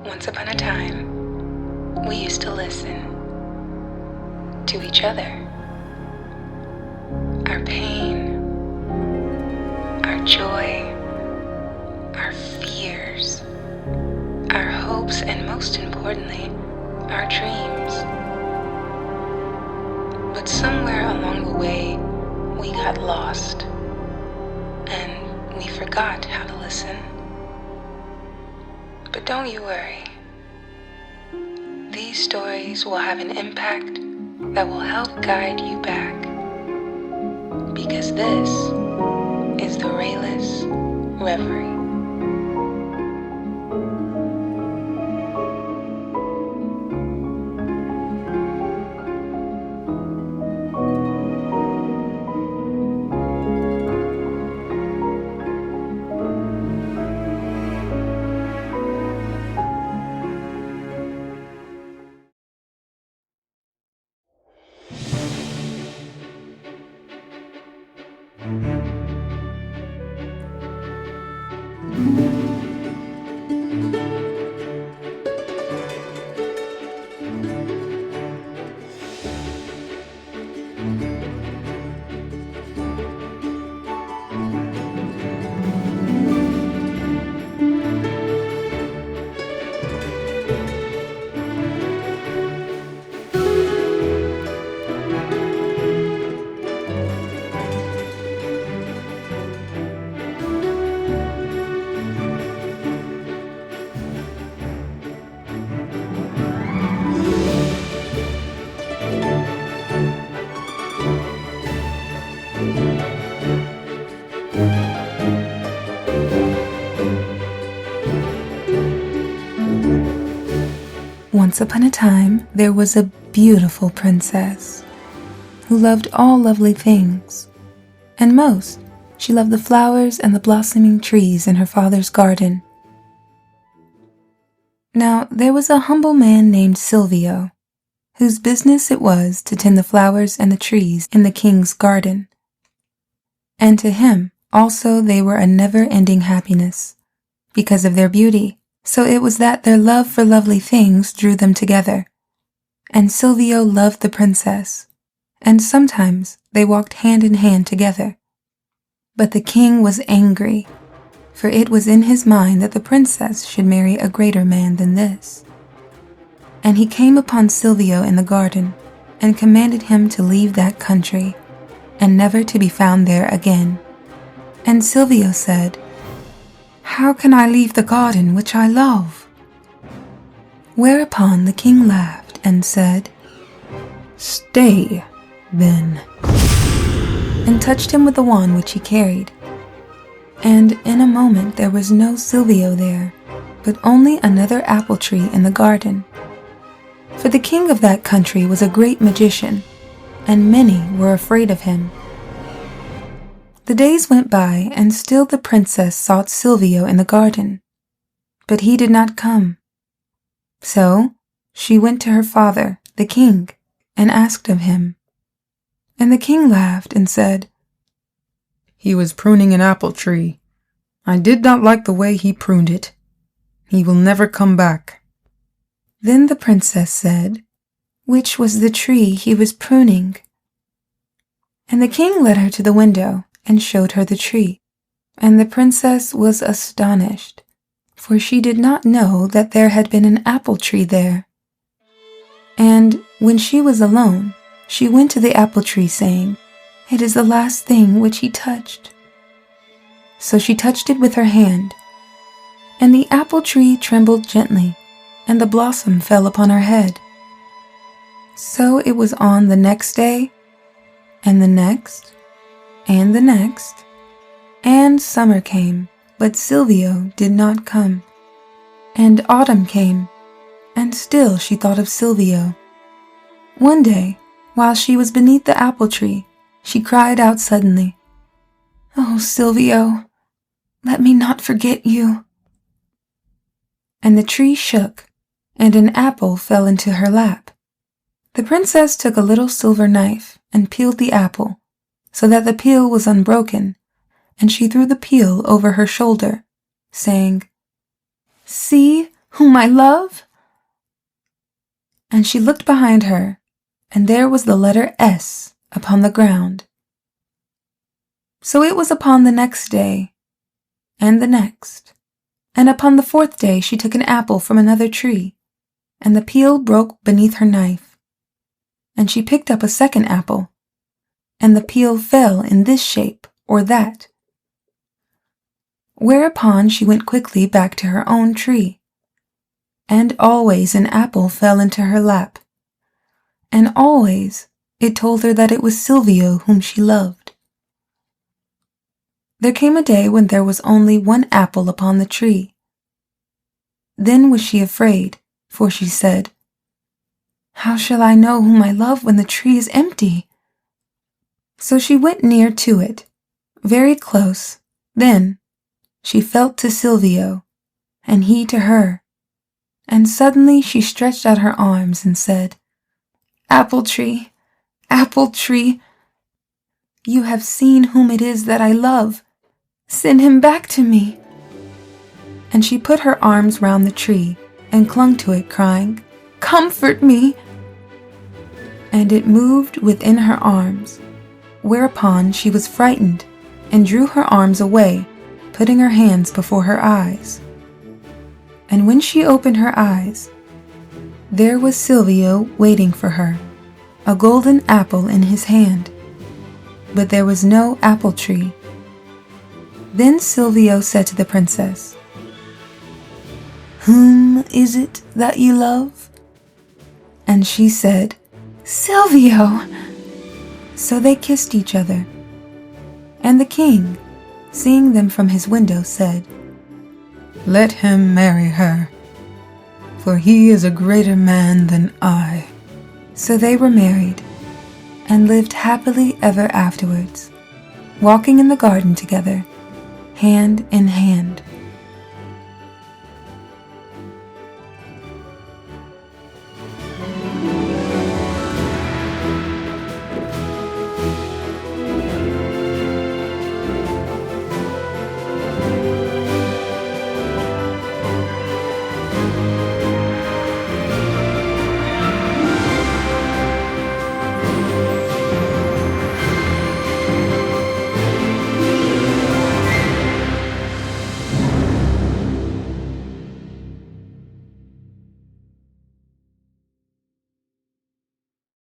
Once upon a time, we used to listen to each other. Our pain, our joy, our fears, our hopes, and most importantly, our dreams. But somewhere along the way, we got lost and we forgot how to listen. But don't you worry. These stories will have an impact that will help guide you back. Because this is the Rayless Reverie. Once upon a time, there was a beautiful princess who loved all lovely things, and most, she loved the flowers and the blossoming trees in her father's garden. Now, there was a humble man named Silvio, whose business it was to tend the flowers and the trees in the king's garden. And to him, also, they were a never-ending happiness, because of their beauty. So it was that their love for lovely things drew them together. And Silvio loved the princess, and sometimes they walked hand in hand together. But the king was angry, for it was in his mind that the princess should marry a greater man than this. And he came upon Silvio in the garden, and commanded him to leave that country, and never to be found there again. And Silvio said, "How can I leave the garden which I love?" Whereupon the king laughed and said, "Stay, then," and touched him with the wand which he carried. And in a moment there was no Silvio there, but only another apple tree in the garden. For the king of that country was a great magician, and many were afraid of him. The days went by, and still the princess sought Silvio in the garden, but he did not come. So she went to her father, the king, and asked of him. And the king laughed and said, "He was pruning an apple tree. I did not like the way he pruned it. He will never come back." Then the princess said, "Which was the tree he was pruning?" And the king led her to the window and showed her the tree. And the princess was astonished, for she did not know that there had been an apple tree there. And when she was alone, she went to the apple tree, saying, "It is the last thing which he touched." So she touched it with her hand, and the apple tree trembled gently, and the blossom fell upon her head. So it was on the next day, and the next, and the next, and summer came, but Silvio did not come. And autumn came, and still she thought of Silvio. One day, while she was beneath the apple tree, she cried out suddenly, "Oh, Silvio, let me not forget you." And the tree shook, and an apple fell into her lap. The princess took a little silver knife and peeled the apple, so that the peel was unbroken, and she threw the peel over her shoulder, saying, "See whom I love?" And she looked behind her, and there was the letter S upon the ground. So it was upon the next day, and the next, and upon the fourth day she took an apple from another tree, and the peel broke beneath her knife. And she picked up a second apple, and the peel fell in this shape or that. Whereupon she went quickly back to her own tree, and always an apple fell into her lap, and always it told her that it was Silvio whom she loved. There came a day when there was only one apple upon the tree. Then was she afraid, for she said, "How shall I know whom I love when the tree is empty?" So she went near to it, very close. Then she felt to Silvio, and he to her, and suddenly she stretched out her arms and said, Apple tree, you have seen whom it is that I love. Send him back to me." And she put her arms round the tree and clung to it, crying, "Comfort me!" And it moved within her arms, whereupon she was frightened and drew her arms away, putting her hands before her eyes. And when she opened her eyes, there was Silvio waiting for her, a golden apple in his hand, but there was no apple tree. Then Silvio said to the princess, "Whom is it that you love?" And she said, "Silvio." So they kissed each other. And the king, seeing them from his window, said, "Let him marry her, for he is a greater man than I." So they were married, and lived happily ever afterwards, walking in the garden together, hand in hand.